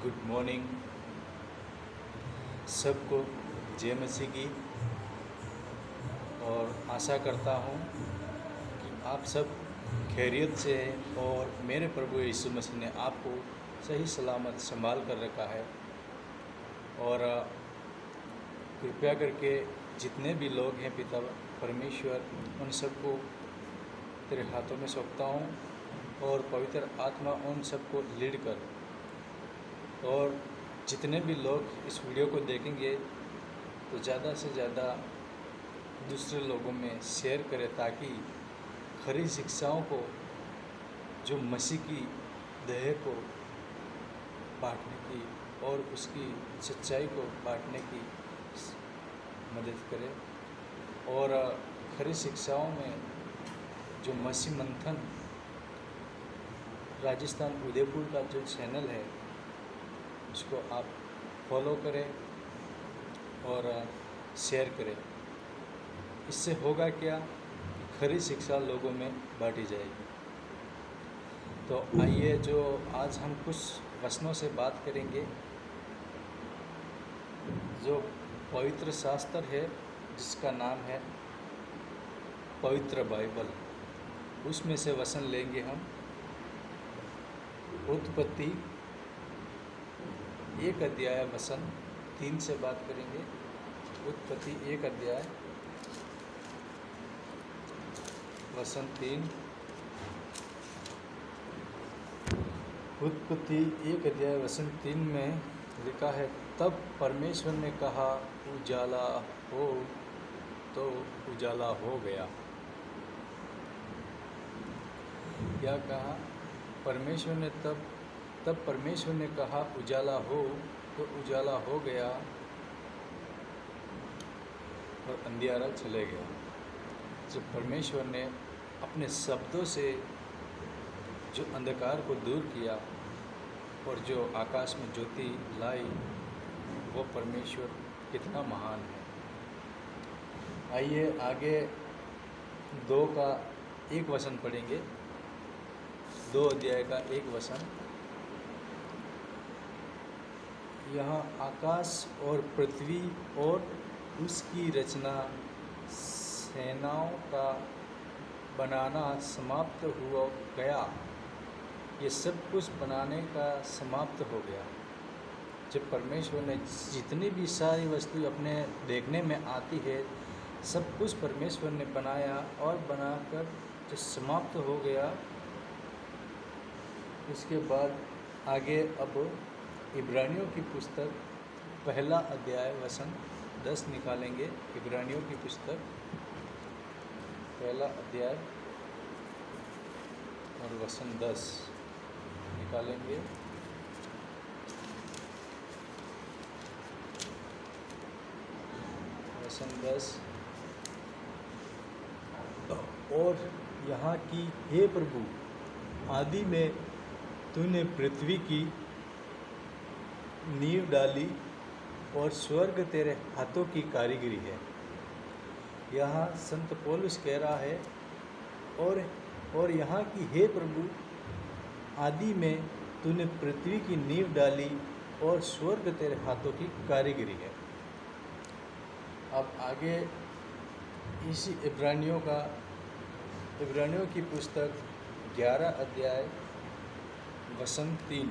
Good morning सबको। जय मसीह की। और आशा करता हूँ कि आप सब खैरियत से हैं और मेरे प्रभु यीशु मसीह ने आपको सही सलामत संभाल कर रखा है। और कृपया करके जितने भी लोग हैं पिता परमेश्वर, उन सबको तेरे हाथों में सौंपता हूँ और पवित्र आत्मा उन सबको लीड कर, और जितने भी लोग इस वीडियो को देखेंगे तो ज़्यादा से ज़्यादा दूसरे लोगों में शेयर करें, ताकि खरी शिक्षाओं को, जो मसीह की देह को बांटने की और उसकी सच्चाई को बांटने की मदद करें। और खरी शिक्षाओं में जो मसीह मंथन राजस्थान उदयपुर का जो चैनल है, उसको आप फॉलो करें और शेयर करें। इससे होगा क्या, खरी शिक्षा लोगों में बांटी जाएगी। तो आइए, जो आज हम कुछ वचनों से बात करेंगे, जो पवित्र शास्त्र है जिसका नाम है पवित्र बाइबल, उसमें से वचन लेंगे हम। उत्पत्ति 1 अध्याय वचन 3 से बात करेंगे। उत्पत्ति 1 अध्याय वचन 3। उत्पत्ति 1 अध्याय वचन 3 में लिखा है, तब परमेश्वर ने कहा उजाला हो, तो उजाला हो गया। क्या कहा परमेश्वर ने? तब परमेश्वर ने कहा उजाला हो, तो उजाला हो गया और अंधियारा चले गया। जब परमेश्वर ने अपने शब्दों से जो अंधकार को दूर किया और जो आकाश में ज्योति लाई, वो परमेश्वर कितना महान है। आइए आगे 2 का 1 वचन पढ़ेंगे। 2 अध्याय का 1 वचन। यहाँ आकाश और पृथ्वी और उसकी रचना, सेनाओं का बनाना समाप्त हुआ गया। ये सब कुछ बनाने का समाप्त हो गया। जब परमेश्वर ने जितनी भी सारी वस्तु अपने देखने में आती है, सब कुछ परमेश्वर ने बनाया और बनाकर जो समाप्त हो गया, उसके बाद आगे अब इब्रानियों की पुस्तक 1 अध्याय वचन 10 निकालेंगे। इब्रानियों की पुस्तक 1 अध्याय और वचन 10 निकालेंगे। वचन 10। और यहाँ की, हे प्रभु, आदि में तूने पृथ्वी की नींव डाली और स्वर्ग तेरे हाथों की कारीगरी है। यहाँ संत पौलुस कह रहा है, और यहाँ की, हे प्रभु, आदि में तूने पृथ्वी की नींव डाली और स्वर्ग तेरे हाथों की कारीगरी है। अब आगे इसी इब्रानियों की पुस्तक 11 अध्याय वचन 3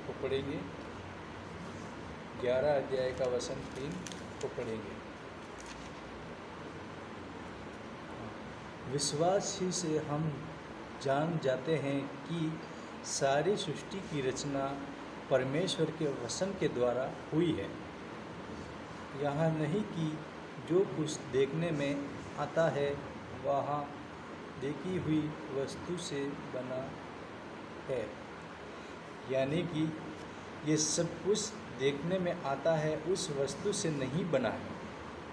को पढ़ेंगे। 11 अध्याय का वचन 3 को पढ़ेंगे। विश्वास ही से हम जान जाते हैं कि सारी सृष्टि की रचना परमेश्वर के वचन के द्वारा हुई है। यहाँ नहीं कि जो कुछ देखने में आता है वहाँ देखी हुई वस्तु से बना है। यानी कि ये सब कुछ देखने में आता है उस वस्तु से नहीं बना है।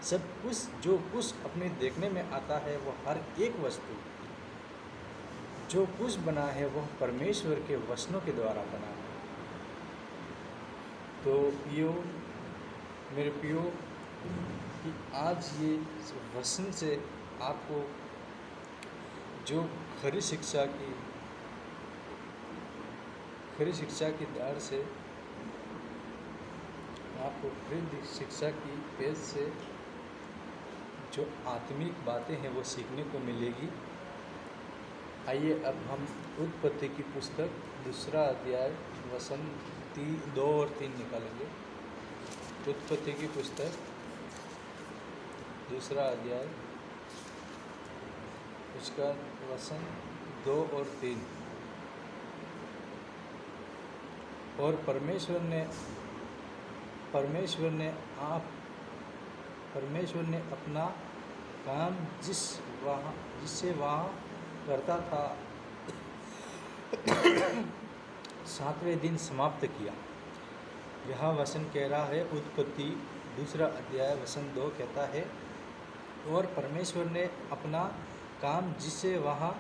सब कुछ, जो कुछ अपने देखने में आता है, वो हर एक वस्तु जो कुछ बना है वह परमेश्वर के वचनों के द्वारा बना है। तो यो मेरे प्रियो, कि आज ये वचन से आपको जो खरी शिक्षा की दार से आपको फिर शिक्षा की पेज से जो आत्मिक बातें हैं वो सीखने को मिलेगी। आइए अब हम उत्पत्ति की पुस्तक 2 अध्याय वचन 2 और 3 निकालेंगे। उत्पत्ति की पुस्तक 2 अध्याय उसका वचन 2 और 3। और परमेश्वर ने अपना काम जिससे वहाँ करता था 7वें दिन समाप्त किया। यह वचन कह रहा है, उत्पत्ति 2 अध्याय वचन 2 कहता है, और परमेश्वर ने अपना काम जिससे वहाँ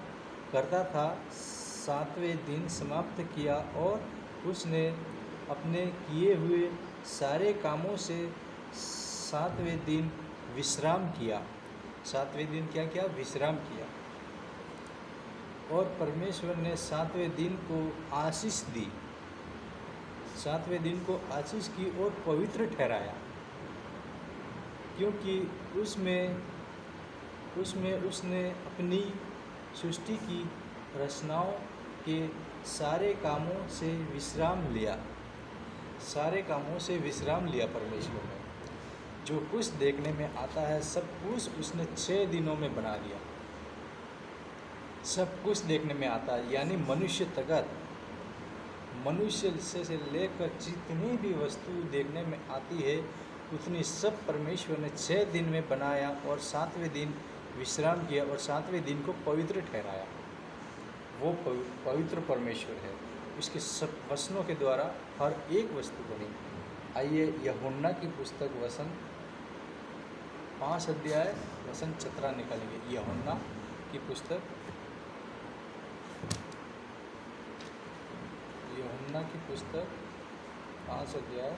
करता था 7वें दिन समाप्त किया, और उसने अपने किए हुए सारे कामों से 7वें दिन विश्राम किया। 7वें दिन क्या किया? विश्राम किया। और परमेश्वर ने 7वें दिन को आशीष दी, 7वें दिन को आशीष की और पवित्र ठहराया, क्योंकि उसमें उसने अपनी सृष्टि की रचनाओं के सारे कामों से विश्राम लिया। सारे कामों से विश्राम लिया परमेश्वर ने। जो कुछ देखने में आता है सब कुछ उसने 6 दिनों में बना दिया। सब कुछ देखने में आता है, यानी मनुष्य तक, मनुष्य से लेकर जितनी भी वस्तु देखने में आती है उतनी सब परमेश्वर ने 6 दिन में बनाया और 7वें दिन विश्राम किया और 7वें दिन को पवित्र ठहराया। वो पवित्र परमेश्वर है। उसके सब वचनों के द्वारा हर एक वस्तु बनी। आइए यूहन्ना की पुस्तक वचन 5 अध्याय वचन 17 निकालेंगे। यूहन्ना की पुस्तक 5 अध्याय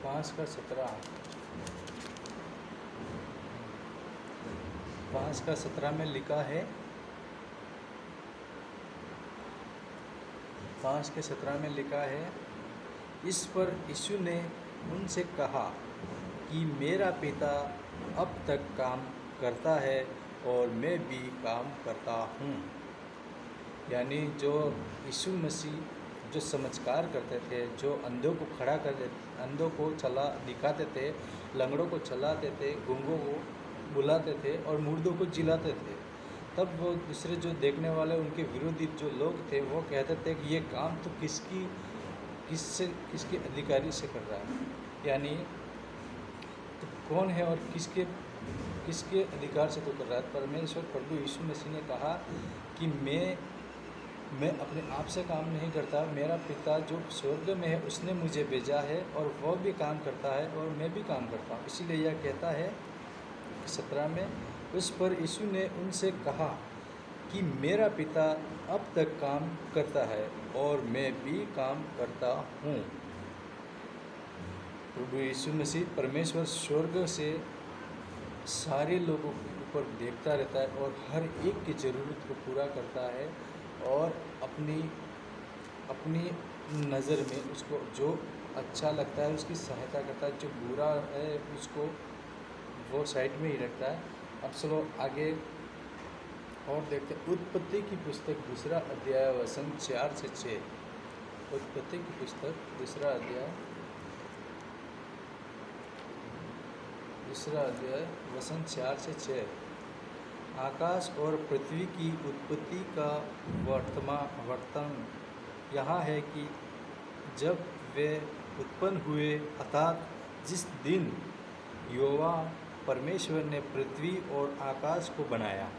5 का 17। 5 का 17 में लिखा है, 5 के 17 में लिखा है, इस पर यीशु ने उनसे कहा कि मेरा पिता अब तक काम करता है और मैं भी काम करता हूँ। यानी जो यीशु मसीह जो चमत्कार करते थे, जो अंधों को खड़ा कर देते, अंधों को चला दिखाते थे, लंगड़ों को चलाते थे, गूंगों को बुलाते थे और मुर्दों को जिलाते थे, तब वो दूसरे जो देखने वाले उनके विरोधी जो लोग थे वो कहते थे कि ये काम तो किसके अधिकारी से कर रहा है, यानी तो कौन है और किसके अधिकार से तो कर रहा है। परमेश्वर प्रभु यीशु मसीह ने कहा कि मैं अपने आप से काम नहीं करता, मेरा पिता जो स्वर्ग में है उसने मुझे भेजा है और वह भी काम करता है और मैं भी काम करता हूँ। इसीलिए यह कहता है 17 में, उस पर यीशु ने उनसे कहा कि मेरा पिता अब तक काम करता है और मैं भी काम करता हूँ। प्रभु यीशु मसीह परमेश्वर स्वर्ग से सारे लोगों के ऊपर देखता रहता है और हर एक की ज़रूरत को पूरा करता है और अपनी नज़र में उसको जो अच्छा लगता है उसकी सहायता करता है, जो बुरा है उसको वो साइड में ही रखता है। अब चलो आगे और देखते हैं। उत्पत्ति की पुस्तक 2 अध्याय वचन 4 से 6। उत्पत्ति की पुस्तक 2 अध्याय वचन 4 से 6। आकाश और पृथ्वी की उत्पत्ति का वर्तन यहाँ है कि जब वे उत्पन्न हुए, अर्थात जिस दिन यहोवा परमेश्वर ने पृथ्वी और आकाश को बनाया।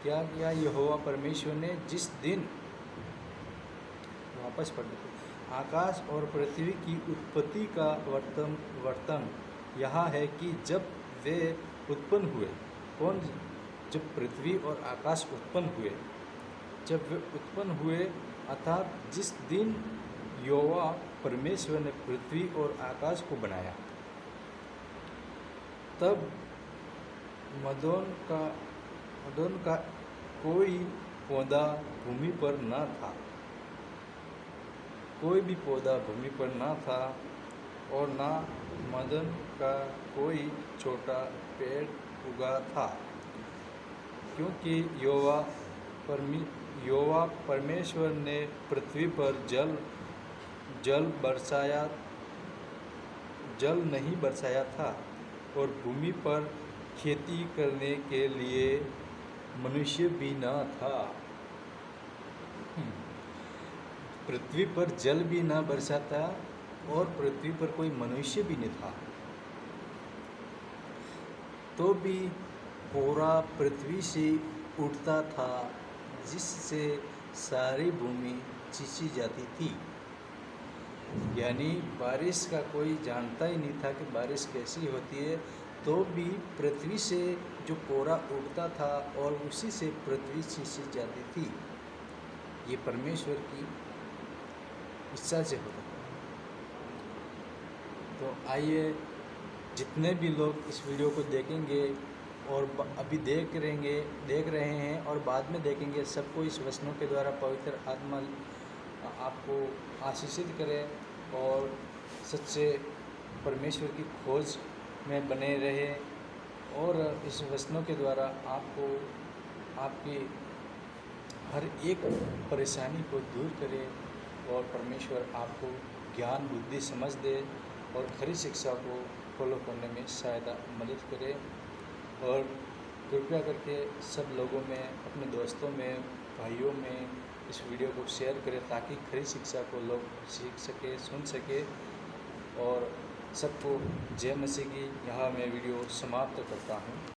क्या किया यहोवा परमेश्वर ने? जिस दिन, वापस पढ़ लेते, आकाश और पृथ्वी की उत्पत्ति का वर्तन यहाँ है कि जब वे उत्पन्न हुए। कौन? जब पृथ्वी और आकाश उत्पन्न हुए, जब वे उत्पन्न हुए, अर्थात जिस दिन यहोवा परमेश्वर ने पृथ्वी और आकाश को बनाया, तब मदोन का कोई पौधा भूमि पर न था, कोई भी पौधा भूमि पर न था और न मदन का कोई छोटा पेड़ उगा था, क्योंकि यहोवा परमेश्वर ने पृथ्वी पर जल नहीं बरसाया था और भूमि पर खेती करने के लिए मनुष्य भी न था। पृथ्वी पर जल भी न बरसा था और पृथ्वी पर कोई मनुष्य भी नहीं था, तो भी कोहरा पृथ्वी से उठता था, जिससे सारी भूमि सींची जाती थी। यानी बारिश का कोई जानता ही नहीं था कि बारिश कैसी होती है, तो भी पृथ्वी से जो कोहरा उठता था और उसी से पृथ्वी सींची जाती थी। ये परमेश्वर की इच्छा से होता था। तो आइए, जितने भी लोग इस वीडियो को देखेंगे और अभी देख रहे हैं और बाद में देखेंगे, सबको इस वचनों के द्वारा पवित्र आत्मा आपको आशीषित करे और सच्चे परमेश्वर की खोज में बने रहे और इस वचनों के द्वारा आपको आपकी हर एक परेशानी को दूर करे और परमेश्वर आपको ज्ञान बुद्धि समझ दे और खरी शिक्षा को फॉलो करने में सहायता मदद करे। और कृपया करके सब लोगों में, अपने दोस्तों में, भाइयों में इस वीडियो को शेयर करें, ताकि खरी शिक्षा को लोग सीख सके, सुन सके। और सबको जय मसीह की। यहाँ मैं वीडियो समाप्त करता हूँ।